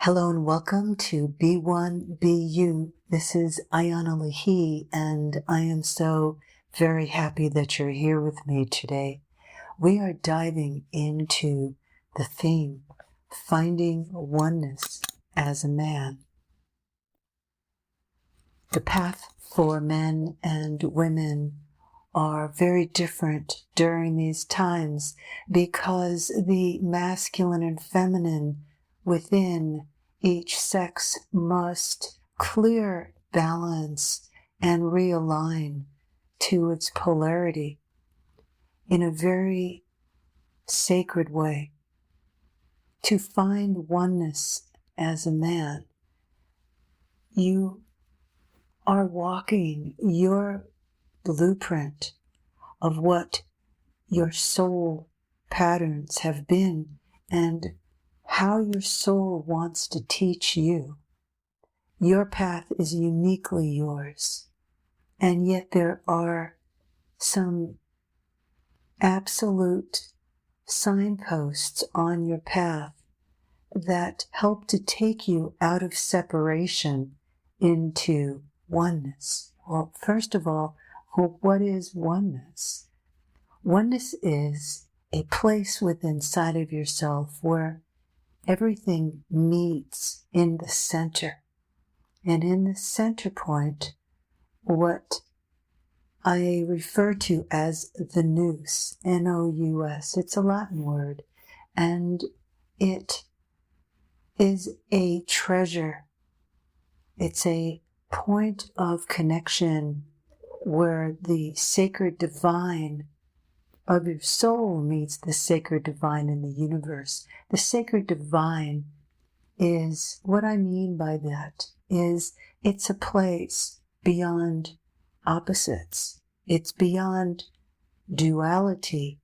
Hello and welcome to Be One, Be You. This is Ayana Lahi, and I am so very happy that you're here with me today. We are diving into the theme, finding oneness as a man. The path for men and women are very different during these times because the masculine and feminine within each sex must clear balance and realign to its polarity in a very sacred way. To find oneness as a man, you are walking your blueprint of what your soul patterns have been and how your soul wants to teach you. Your path is uniquely yours, and yet there are some absolute signposts on your path that help to take you out of separation into oneness. Well, first of all, what is oneness? Oneness is a place within inside of yourself where everything meets in the center. And in the center point, what I refer to as the nous, N-O-U-S. It's a Latin word, and it is a treasure. It's a point of connection where the sacred divine of your soul meets the sacred divine in the universe. The sacred divine is, what I mean by that is, it's a place beyond opposites. It's beyond duality,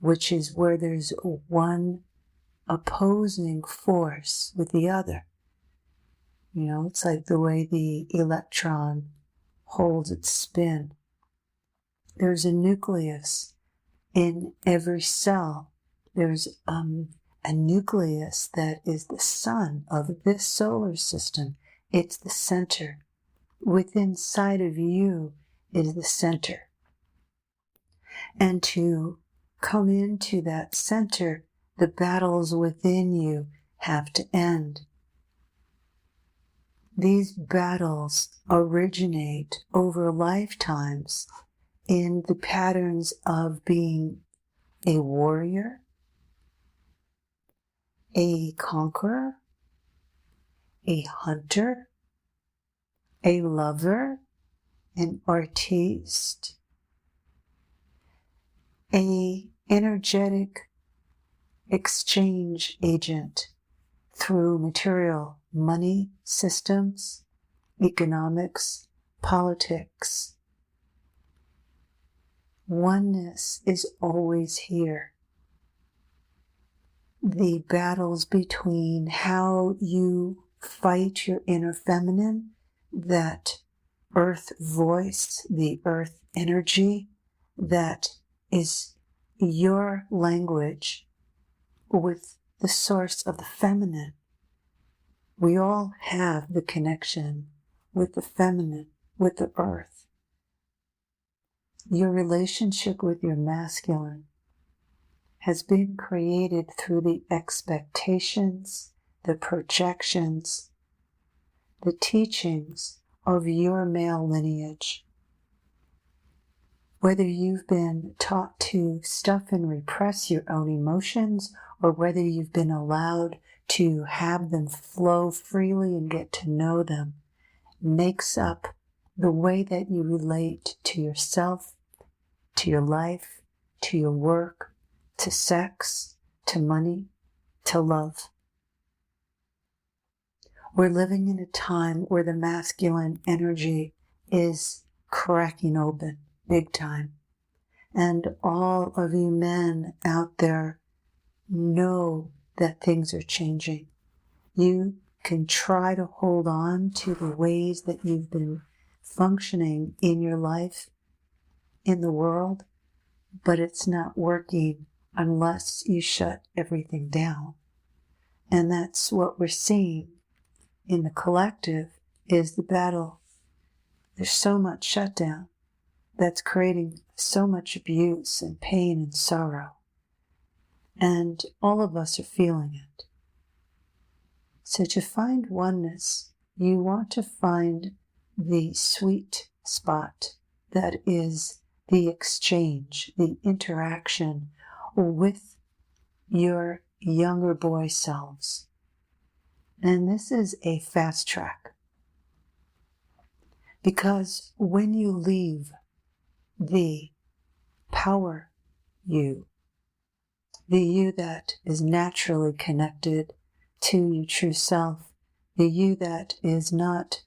which is where there's one opposing force with the other. You know, it's like the way the electron holds its spin. There's a nucleus in every cell. There's a nucleus that is the sun of this solar system. It's the center. Within inside of you is the center. And to come into that center, the battles within you have to end. These battles originate over lifetimes in the patterns of being a warrior, a conqueror, a hunter, a lover, an artiste, a energetic exchange agent through material, money, systems, economics, politics. Oneness is always here. The battles between how you fight your inner feminine, that earth voice, the earth energy, that is your language with the source of the feminine. We all have the connection with the feminine, with the earth. Your relationship with your masculine has been created through the expectations, the projections, the teachings of your male lineage. Whether you've been taught to stuff and repress your own emotions, or whether you've been allowed to have them flow freely and get to know them, makes up the way that you relate to yourself, to your life, to your work, to sex, to money, to love. We're living in a time where the masculine energy is cracking open big time. And all of you men out there know that things are changing. You can try to hold on to the ways that you've been functioning in your life, in the world, but it's not working unless you shut everything down. And that's what we're seeing in the collective is the battle. There's so much shutdown that's creating so much abuse and pain and sorrow. And all of us are feeling it. So to find oneness, you want to find the sweet spot that is the exchange, the interaction with your younger boy selves. And this is a fast track. Because when you leave the power you, the you that is naturally connected to your true self, the you that is not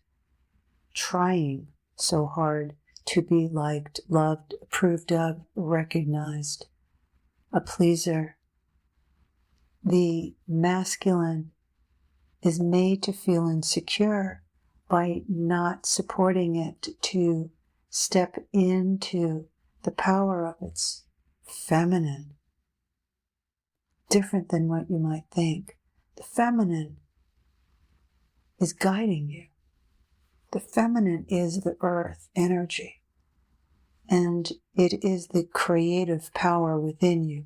trying so hard to be liked, loved, approved of, recognized, a pleaser. The masculine is made to feel insecure by not supporting it to step into the power of its feminine. Different than what you might think. The feminine is guiding you. The feminine is the earth energy, and it is the creative power within you.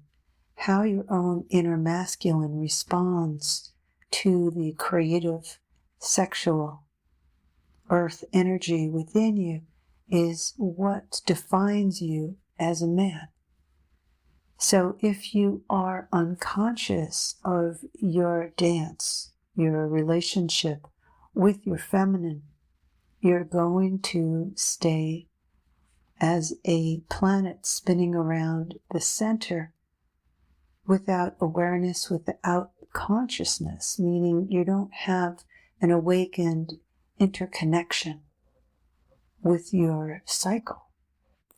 How your own inner masculine responds to the creative, sexual, earth energy within you is what defines you as a man. So if you are unconscious of your dance, your relationship with your feminine, you're going to stay as a planet spinning around the center without awareness, without consciousness, meaning you don't have an awakened interconnection with your cycle,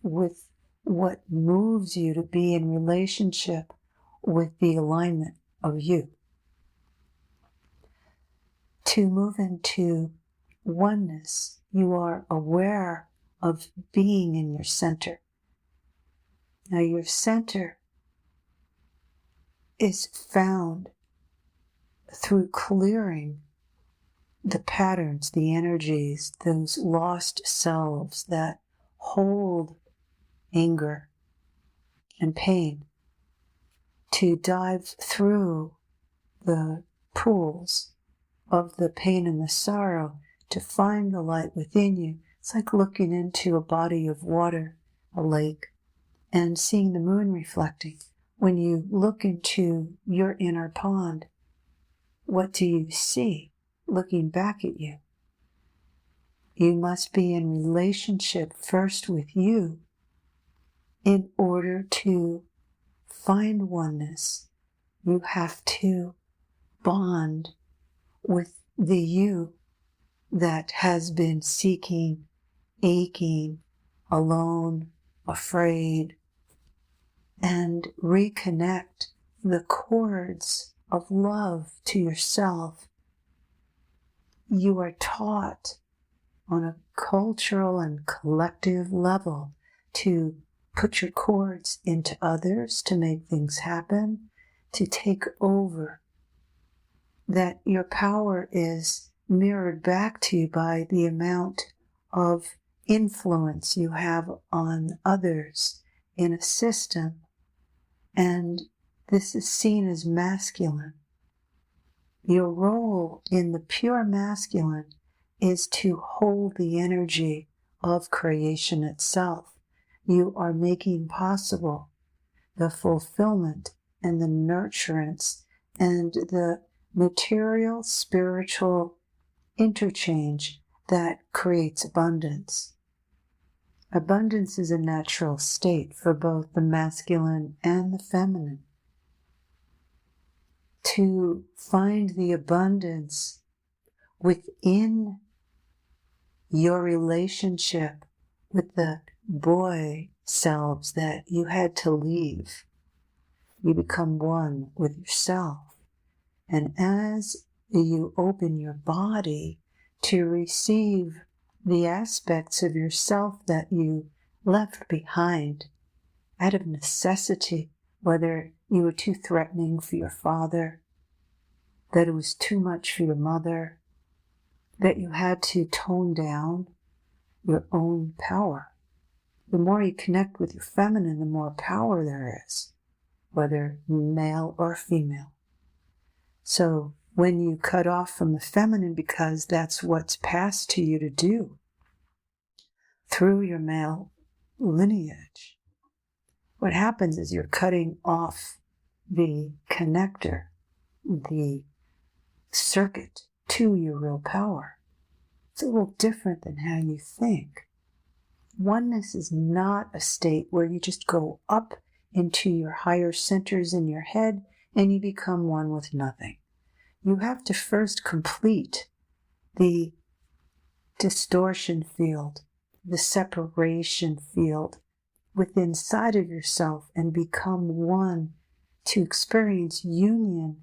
with what moves you to be in relationship with the alignment of you. To move into oneness, you are aware of being in your center. Now, your center is found through clearing the patterns, the energies, those lost selves that hold anger and pain, to dive through the pools of the pain and the sorrow to find the light within you. It's like looking into a body of water, a lake, and seeing the moon reflecting. When you look into your inner pond, what do you see looking back at you? You must be in relationship first with you in order to find oneness. You have to bond with the you that has been seeking, aching, alone, afraid, and reconnect the cords of love to yourself. You are taught on a cultural and collective level to put your cords into others, to make things happen, to take over. That your power is mirrored back to you by the amount of influence you have on others in a system. And this is seen as masculine. Your role in the pure masculine is to hold the energy of creation itself. You are making possible the fulfillment and the nurturance and the material, spiritual interchange that creates abundance. Abundance is a natural state for both the masculine and the feminine. To find the abundance within your relationship with the boy selves that you had to leave, you become one with yourself. And as you open your body to receive the aspects of yourself that you left behind out of necessity, whether you were too threatening for your father, that it was too much for your mother, that you had to tone down your own power. The more you connect with your feminine, the more power there is, whether male or female. So when you cut off from the feminine because that's what's passed to you to do through your male lineage, what happens is you're cutting off the connector, the circuit to your real power. It's a little different than how you think. Oneness is not a state where you just go up into your higher centers in your head and you become one with nothing. You have to first complete the distortion field, the separation field within inside of yourself and become one to experience union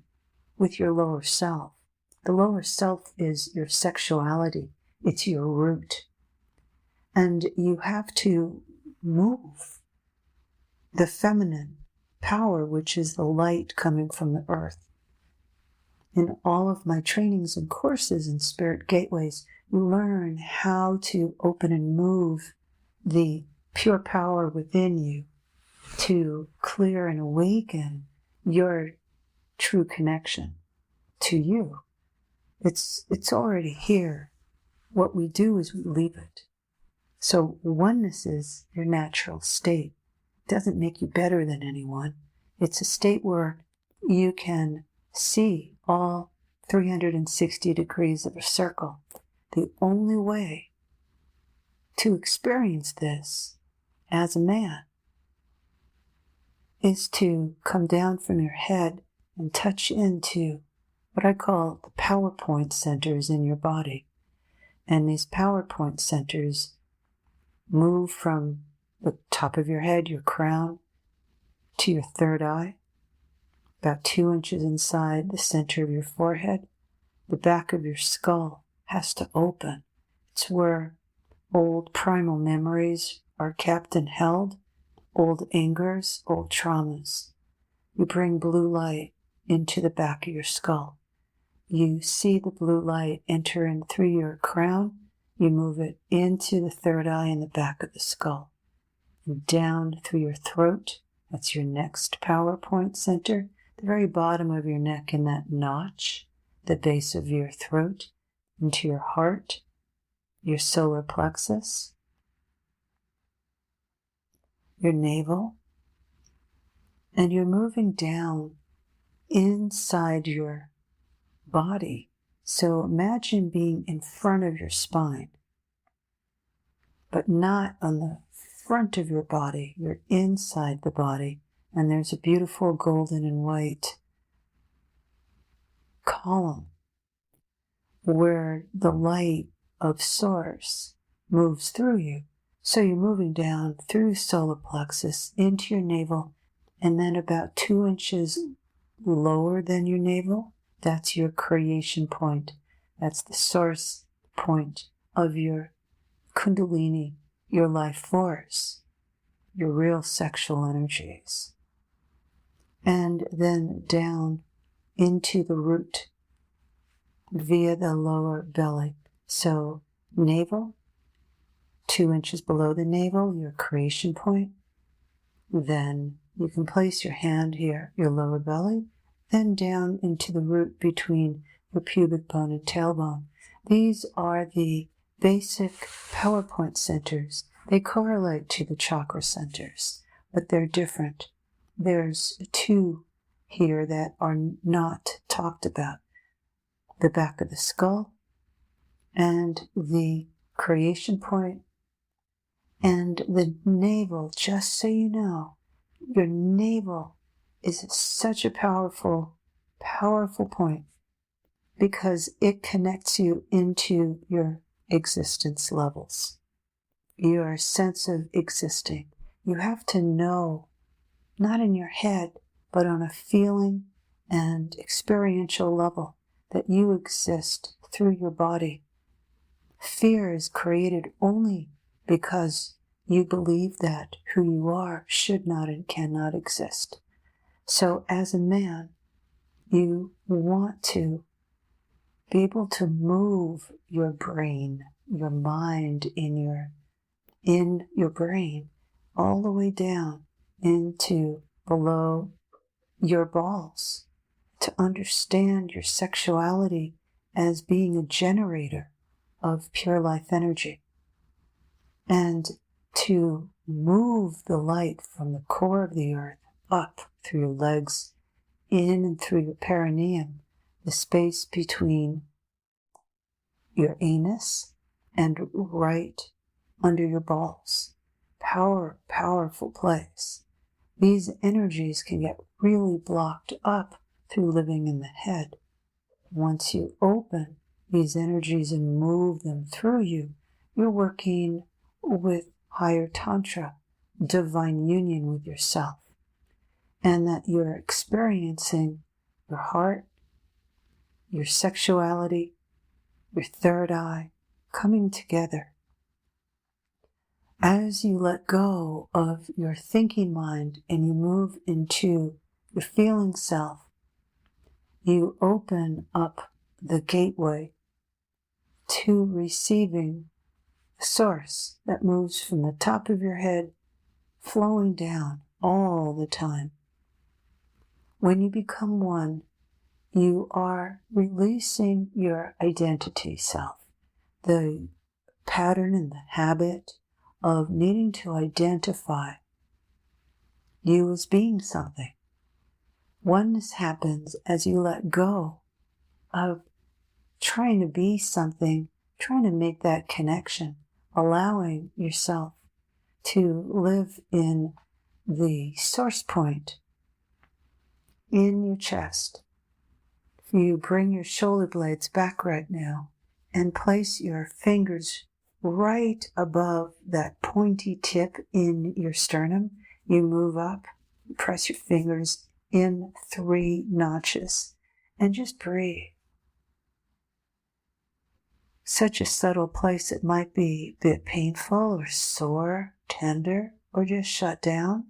with your lower self. The lower self is your sexuality. It's your root. And you have to move the feminine power, which is the light coming from the earth. In all of my trainings and courses and spirit gateways, you learn how to open and move the pure power within you to clear and awaken your true connection to you. It's already here. What we do is we leave it. So oneness is your natural state. It doesn't make you better than anyone. It's a state where you can see all 360 degrees of a circle. The only way to experience this as a man is to come down from your head and touch into what I call the PowerPoint centers in your body. And these PowerPoint centers move from the top of your head, your crown, to your third eye, about 2 inches inside the center of your forehead. The back of your skull has to open. It's where old primal memories are kept and held, old angers, old traumas. You bring blue light into the back of your skull. You see the blue light enter in through your crown. You move it into the third eye in the back of the skull. And down through your throat. That's your next PowerPoint center. The very bottom of your neck in that notch, the base of your throat, into your heart, your solar plexus, your navel, and you're moving down inside your body. So imagine being in front of your spine, but not on the front of your body. You're inside the body, and there's a beautiful golden and white column where the light of source moves through you. So you're moving down through solar plexus into your navel, and then about 2 inches lower than your navel, that's your creation point. That's the source point of your kundalini, your life force, your real sexual energies. And then down into the root via the lower belly. So navel, 2 inches below the navel, your creation point. Then you can place your hand here, your lower belly, then down into the root between your pubic bone and tailbone. These are the basic PowerPoint centers. They correlate to the chakra centers, but they're different. There's 2 here that are not talked about. The back of the skull and the creation point and the navel. Just so you know, your navel is such a powerful, powerful point because it connects you into your existence levels, your sense of existing. You have to know, not in your head, but on a feeling and experiential level, that you exist through your body. Fear is created only because you believe that who you are should not and cannot exist. So as a man, You want to be able to move your brain, your mind in your brain, all the way down into below your balls, to understand your sexuality as being a generator of pure life energy, and to move the light from the core of the earth up through your legs, in and through your perineum, the space between your anus and right under your balls. Powerful place. These energies can get really blocked up through living in the head. Once you open these energies and move them through you, you're working with higher tantra, divine union with yourself, and that you're experiencing your heart, your sexuality, your third eye coming together. As you let go of your thinking mind and you move into your feeling self, you open up the gateway to receiving the source that moves from the top of your head, flowing down all the time. When you become one, you are releasing your identity self, the pattern and the habit of needing to identify you as being something. Oneness happens as you let go of trying to be something, trying to make that connection, allowing yourself to live in the source point in your chest. You bring your shoulder blades back right now and place your fingers right above that pointy tip in your sternum. You move up, press your fingers in 3 notches, and just breathe. Such a subtle place, it might be a bit painful or sore, tender, or just shut down.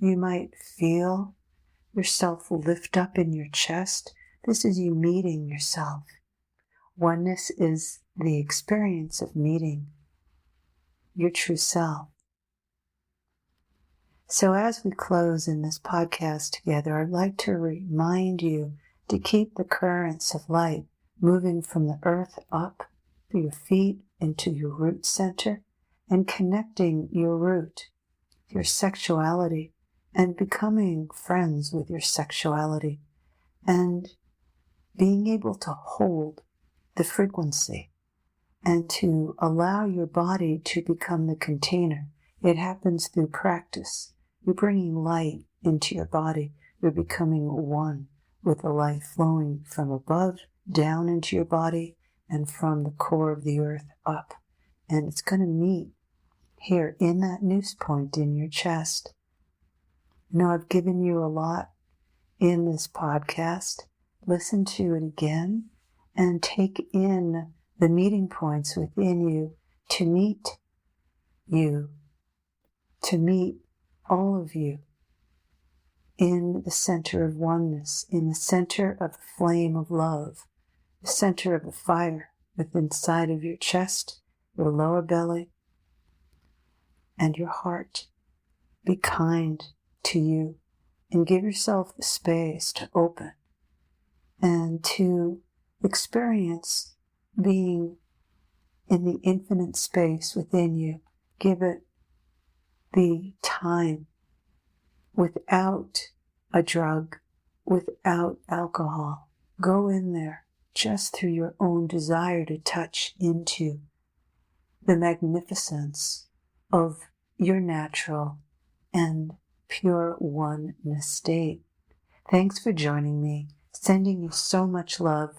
You might feel yourself lift up in your chest. This is you meeting yourself. Oneness is the experience of meeting your true self. So as we close in this podcast together, I'd like to remind you to keep the currents of light moving from the earth up through your feet into your root center, and connecting your root, your sexuality, and becoming friends with your sexuality, and being able to hold the frequency and to allow your body to become the container. It happens through practice. You're bringing light into your body. You're becoming one with the light flowing from above down into your body and from the core of the earth up. And it's going to meet here in that noose point in your chest. You know, I've given you a lot in this podcast. Listen to it again and take in the meeting points within you to meet all of you in the center of oneness, in the center of the flame of love, the center of the fire within inside of your chest, your lower belly, and your heart. Be kind to you and give yourself the space to open and to experience being in the infinite space within you. Give it the time without a drug, without alcohol. Go in there just through your own desire to touch into the magnificence of your natural and pure oneness state. Thanks for joining me. Sending you so much love.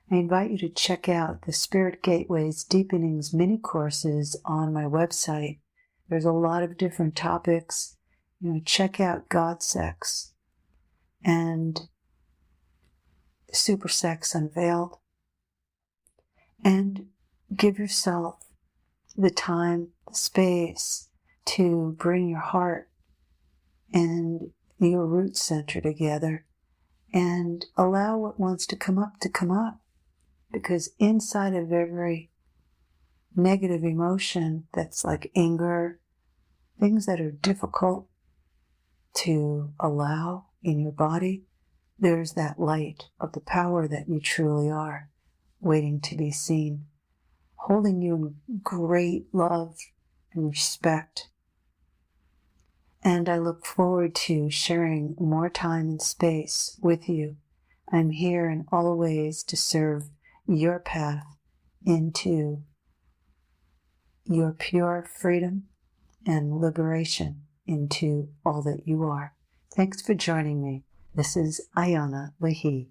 I invite you to check out the Spirit Gateways Deepenings mini courses on my website. There's a lot of different topics. You know, check out God Sex and Super Sex Unveiled, and give yourself the time, the space to bring your heart and your root center together and allow what wants to come up, because inside of every negative emotion that's like anger, things that are difficult to allow in your body, there's that light of the power that you truly are, waiting to be seen, holding you in great love and respect. And I look forward to sharing more time and space with you. I'm here in all ways to serve your path into your pure freedom and liberation into all that you are. Thanks for joining me. This is Ayana Wahi.